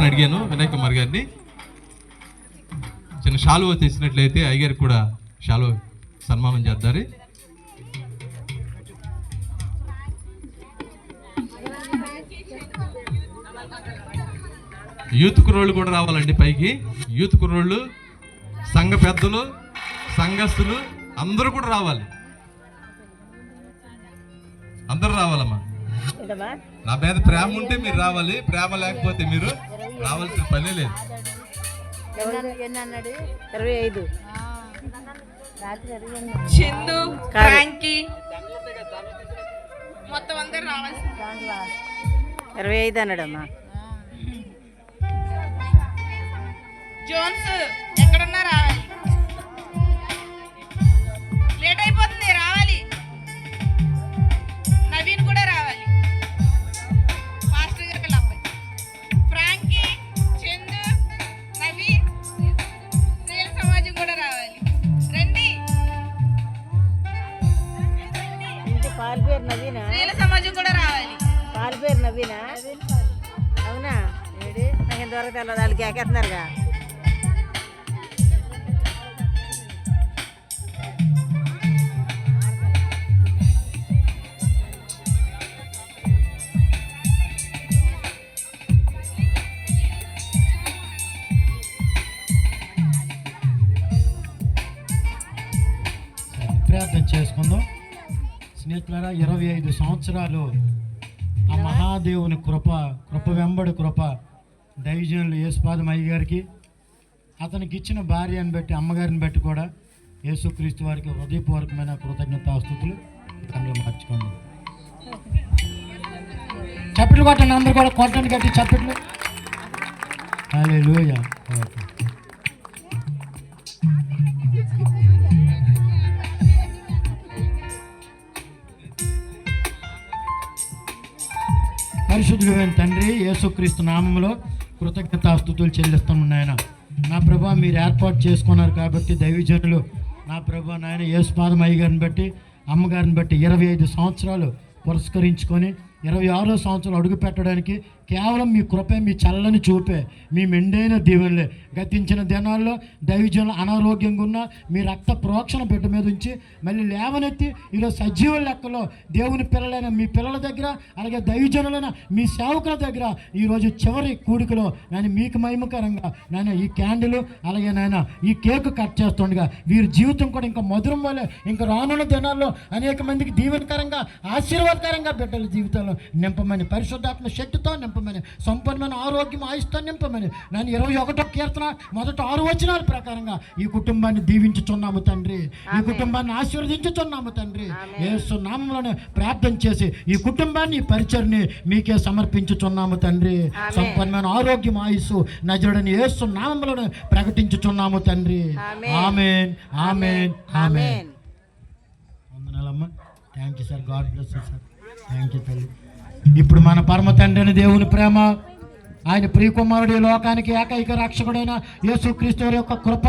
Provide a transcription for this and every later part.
అడిగాను వినయ్ కుమార్ గారిని. చిన్న షాలువ తెచ్చినట్లయితే అయ్యగారికి కూడా షాలువ సన్మానం చేద్దారు. యూత్ కుర్రోళ్ళు కూడా రావాలండి పైకి. యూత్ కుర్రోళ్ళు, సంఘ పెద్దలు, సంఘస్థులు అందరూ కూడా రావాలి. అందరూ రావాలమ్మా. నా మీద ప్రేమ ఉంటే మీరు రావాలి, ప్రేమ లేకపోతే మీరు రావాల్సిన పనే లేదు. చందు, ఫ్రాంకీ మొత్తం అందరూ రావాలి. 25 అన్నాడమ్మా. జోన్స్ ఎక్కడున్నా రావాలి. లేట్ అయిపోతుంది, రావాలి. నవీన్ కూడా రావాలి. పాస్టర్ గారికి అబ్బాయి ఫ్రాంకీ, చందు, నవీన్, స్త్రీల సమాజం కూడా రావాలి. రండి. పాల పేరు నవీనా? స్త్రీల సమాజం కూడా రావాలి. పాల పేరు నవీనా? అవునా? నాకు ఇంతవరకు తెలియదు. వాళ్ళకి ఎక్కేస్తున్నారుగా. ప్రార్థన చేసుకుందాం. స్నేహితులారా, 25 సంవత్సరాలు ఆ మహాదేవుని కృప వెంబడి కృప దైవజనులు యేసుపాదం అయ్య గారికి, అతనికి ఇచ్చిన భార్యను బట్టి, అమ్మగారిని బట్టి కూడా యేసుక్రీస్తు వారికి హృదయపూర్వకమైన కృతజ్ఞతాస్తుతులు అందులో మార్చుకోండి. చప్పట్లు కొట్టండి, అందరూ కూడా కొట్టండి, గట్టి చప్పట్లు. హల్లెలూయా. ఓకే. పరిశుద్ధుడైన తండ్రి, యేసుక్రీస్తు నామములో కృతజ్ఞతాస్తుతులు చెల్లిస్తున్నాను నాయన. నా ప్రభా, మీరు ఏర్పాటు చేసుకున్నారు కాబట్టి దైవజనులు నా ప్రభా నాయన యేసుపాదం అయ్య గారిని బట్టి, అమ్మగారిని బట్టి 25 సంవత్సరాలు పురస్కరించుకొని 26వ సంవత్సరం అడుగు పెట్టడానికి కేవలం మీ కృపే, మీ చల్లని చూపే, మీ మెండైన దీవెనలే. గతించిన దినాల్లో దైవజనులు అనారోగ్యంగా ఉన్న మీ రక్త ప్రోక్షణ బిడ్డ మీద ఉంచి మళ్ళీ లేవనెత్తి ఈరోజు సజీవ లెక్కలో దేవుని పిల్లలైన మీ పిల్లల దగ్గర, అలాగే దైవజనులైన మీ సేవకుల దగ్గర ఈరోజు చివరి కూడికలో నేను మీకు మహిమకరంగా నాయన ఈ క్యాండిల్, అలాగే నాయన ఈ కేక్ కట్ చేస్తుండగా వీరి జీవితం కూడా ఇంకా మధురం వల్లే, ఇంకా రానున్న దినాల్లో అనేక మందికి దీవెనకరంగా, ఆశీర్వాదకరంగా బిడ్డల జీవితంలో నింపమని, పరిశుద్ధాత్మ శక్తితో నింపమని, సంపూర్ణమైన ఆరోగ్యం ఆయుష్తో నింపమని నేను 21వ కీర్తన మొదట 6 వచనాల ప్రకారంగా ఈ కుటుంబాన్ని దీవించుచున్నాము తండ్రి. ఈ కుటుంబాన్ని ఆశీర్వదించుచున్నాము తండ్రి. యేసు నామములోనే ప్రార్థన చేసి ఈ కుటుంబాన్ని, ఈ పరిచర్ని మీకే సమర్పించుచున్నాము తండ్రి. సంపూర్ణమైన ఆరోగ్యం ఆయుస్సు నజరుడని యేసు నామములోనే ప్రకటించుచున్నాము తండ్రి. ఆమేన్, ఆమేన్, ఆమేన్. వందనాలమ్మా. Thank you sir. God bless you sir. Thank you తల్లి. ఇప్పుడు మన పరమ తండ్రి అయిన దేవుని ప్రేమ, ఆయన ప్రియకుమారుడు ఈ లోకానికి ఏకైక రక్షకుడైన యేసుక్రీస్తు యొక్క కృప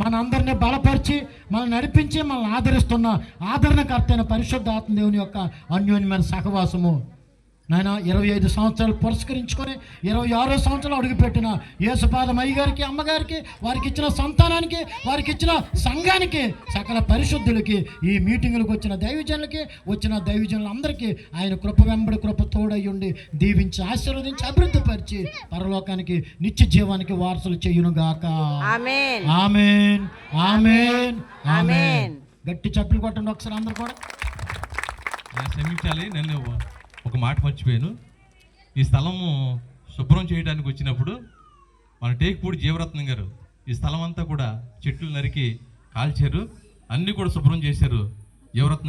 మన అందరినీ బలపరిచి, మనల్ని నడిపించి, మనల్ని ఆదరిస్తున్న ఆదరణకర్త అయిన పరిశుద్ధాత్మ దేవుని యొక్క అన్యోన్యమైన సహవాసము నాయన 25 సంవత్సరాలు పురస్కరించుకొని 26వ సంవత్సరాలు అడుగుపెట్టిన యేసుపాదం అయ్య గారికి, అమ్మగారికి, వారికి ఇచ్చిన సంతానానికి, వారికి ఇచ్చిన సంఘానికి, సకల పరిశుద్ధులకి, ఈ మీటింగులకు వచ్చిన దైవజనులకి, వచ్చిన దైవజనులందరికీ ఆయన కృప వెంబడి కృప తోడయ్యుండి దీవించి, ఆశీర్వదించి, అభివృద్ధిపరిచి పరలోకానికి, నిత్య జీవానికి వారసులు చేయునుగాక. ఆమేన్, ఆమేన్, ఆమేన్, ఆమేన్. గట్టి చప్పట్లు కొట్టండి ఒకసారి అందరూ కూడా. క్షమించాలి, నేను ఒక మాట మర్చిపోయాను. ఈ స్థలము శుభ్రం చేయడానికి వచ్చినప్పుడు మన టేక్పూడి జీవరత్నం గారు ఈ స్థలం అంతా కూడా చెట్లు నరికి కాల్చారు, అన్నీ కూడా శుభ్రం చేశారు. జీవరత్నం